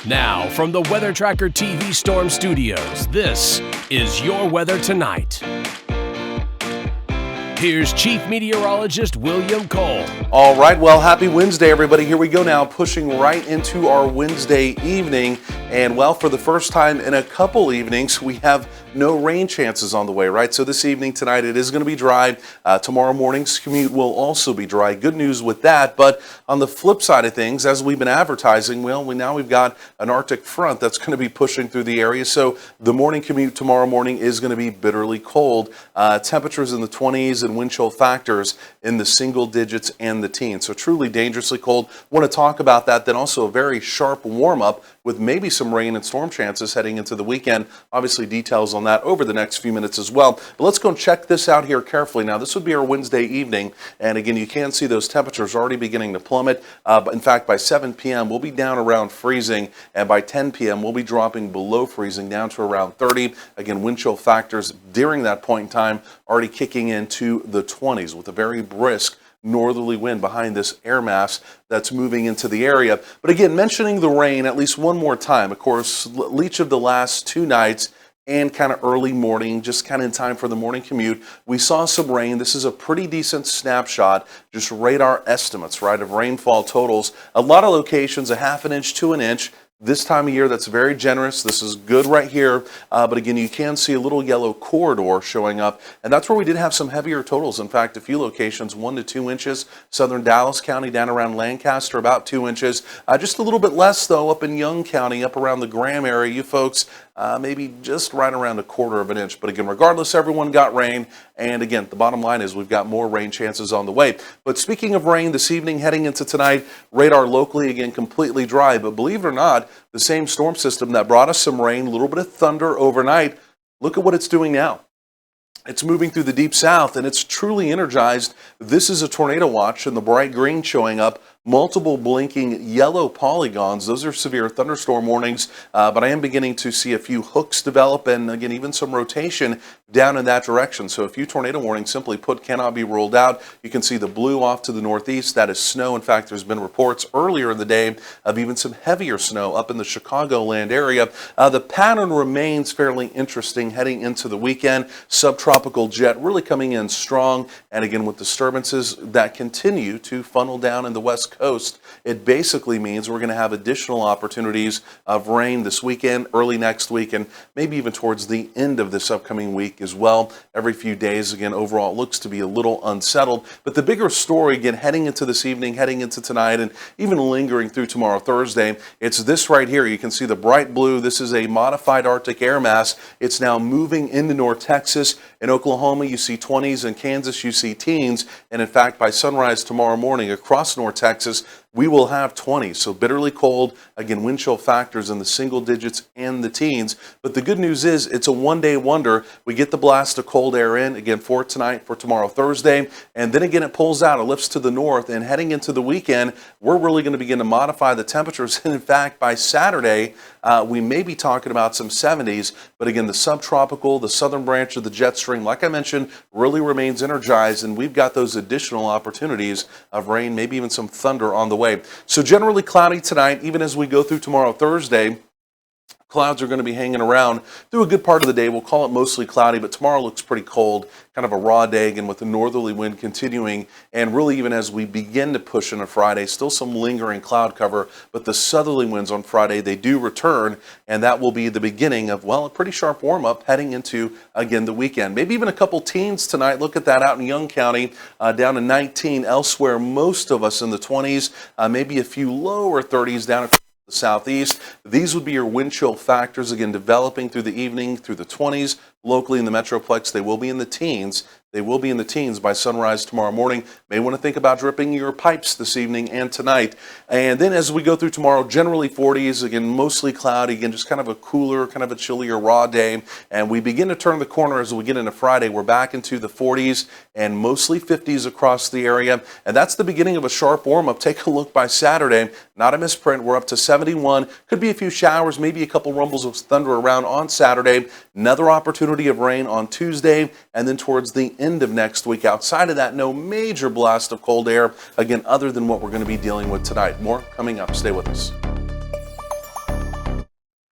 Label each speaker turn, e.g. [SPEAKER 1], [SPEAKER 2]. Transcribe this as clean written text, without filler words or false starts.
[SPEAKER 1] Now, from the Weather Tracker TV Storm Studios, this is your weather tonight. Here's Chief Meteorologist William Cole.
[SPEAKER 2] All right, well, happy Wednesday, everybody. Here we go now, pushing right into our Wednesday evening. And, well, for the first time in a couple evenings, we have no rain chances on the way, right? So this evening, tonight, it is going to be dry. Tomorrow morning's commute will also be dry. Good news with that. But on the flip side of things, as we've been advertising, well, we've got an Arctic front that's going to be pushing through the area. So the morning commute tomorrow morning is going to be bitterly cold. Temperatures in the 20s and wind chill factors in the single digits and the teens. So truly dangerously cold. Want to talk about that. Then also a very sharp warm up with maybe some rain and storm chances heading into the weekend. Obviously details on that over the next few minutes as well. But let's go and check this out here carefully. Now this would be our Wednesday evening. And again, you can see those temperatures already beginning to plummet. But in fact, by 7 p.m. we'll be down around freezing. And by 10 p.m. we'll be dropping below freezing down to around 30. Again, wind chill factors during that point in time already kicking into the 20s with a very brisk northerly wind behind this air mass that's moving into the area. But again, mentioning the rain at least one more time, of course, each of the last two nights and kind of early morning, just kind of in time for the morning commute, we saw some rain. This is a pretty decent snapshot, just radar estimates, right, of rainfall totals. A lot of locations, a half an inch to an inch. This time of year, that's very generous. This is good right here. But again, you can see a little yellow corridor showing up. And that's where we did have some heavier totals. In fact, a few locations, 1 to 2 inches. Southern Dallas County down around Lancaster, about 2 inches. Just a little bit less, though, up in Young County, up around the Graham area. You folks, maybe just right around 1/4 of an inch. But again, regardless, everyone got rain. And again, the bottom line is we've got more rain chances on the way. But speaking of rain, this evening heading into tonight, radar locally, again, completely dry. But believe it or not, the same storm system that brought us some rain, a little bit of thunder overnight, look at what it's doing now. It's moving through the deep south, and it's truly energized. This is a tornado watch, and the bright green showing up. Multiple blinking yellow polygons. Those are severe thunderstorm warnings, but I am beginning to see a few hooks develop and, again, even some rotation down in that direction. So a few tornado warnings, simply put, cannot be ruled out. You can see the blue off to the northeast. That is snow. In fact, there's been reports earlier in the day of even some heavier snow up in the Chicagoland area. The pattern remains fairly interesting heading into the weekend. Subtropical jet really coming in strong, and again, with disturbances that continue to funnel down in the west coast, it basically means we're going to have additional opportunities of rain this weekend, early next week, and maybe even towards the end of this upcoming week as well. Every few days, again, overall, it looks to be a little unsettled. But the bigger story, again, heading into this evening, heading into tonight, and even lingering through tomorrow, Thursday, it's this right here. You can see the bright blue. This is a modified Arctic air mass. It's now moving into North Texas. In Oklahoma, you see 20s. In Kansas, you see teens. And in fact, by sunrise tomorrow morning across North Texas, we will have 20. So bitterly cold, again, wind chill factors in the single digits and the teens. But the good news is it's a one-day wonder. We get the blast of cold air in, again, for tonight, for tomorrow, Thursday. And then again, it pulls out, it lifts to the north. And heading into the weekend, we're really going to begin to modify the temperatures. And in fact, by Saturday, we may be talking about some 70s. But again, the subtropical, the southern branch of the jet stream, like I mentioned, really remains energized. And we've got those additional opportunities of rain, maybe even some thunder on the way. So generally cloudy tonight, even as we go through tomorrow, Thursday. Clouds are going to be hanging around through a good part of the day. We'll call it mostly cloudy, but tomorrow looks pretty cold, kind of a raw day again with the northerly wind continuing. And really, even as we begin to push into Friday, still some lingering cloud cover, but the southerly winds on Friday, they do return, and that will be the beginning of, well, a pretty sharp warm-up heading into, again, the weekend. Maybe even a couple teens tonight. Look at that out in Young County, down to 19. Elsewhere, most of us in the 20s, maybe a few lower 30s down at the southeast. These would be your wind chill factors, again, developing through the evening, through the 20s. Locally in the Metroplex, they will be in the teens. They will be in the teens by sunrise tomorrow morning. May want to think about dripping your pipes this evening and tonight. And then as we go through tomorrow, generally 40s, again, mostly cloudy, again, just kind of a cooler, kind of a chillier, raw day. And we begin to turn the corner as we get into Friday. We're back into the 40s and mostly 50s across the area. And that's the beginning of a sharp warm-up. Take a look by Saturday. Not a misprint. We're up to 71. Could be a few showers, maybe a couple rumbles of thunder around on Saturday. Another opportunity of rain on Tuesday, and then towards the end of next week. Outside of that, no major blast of cold air, again, other than what we're going to be dealing with tonight. More coming up. Stay with us.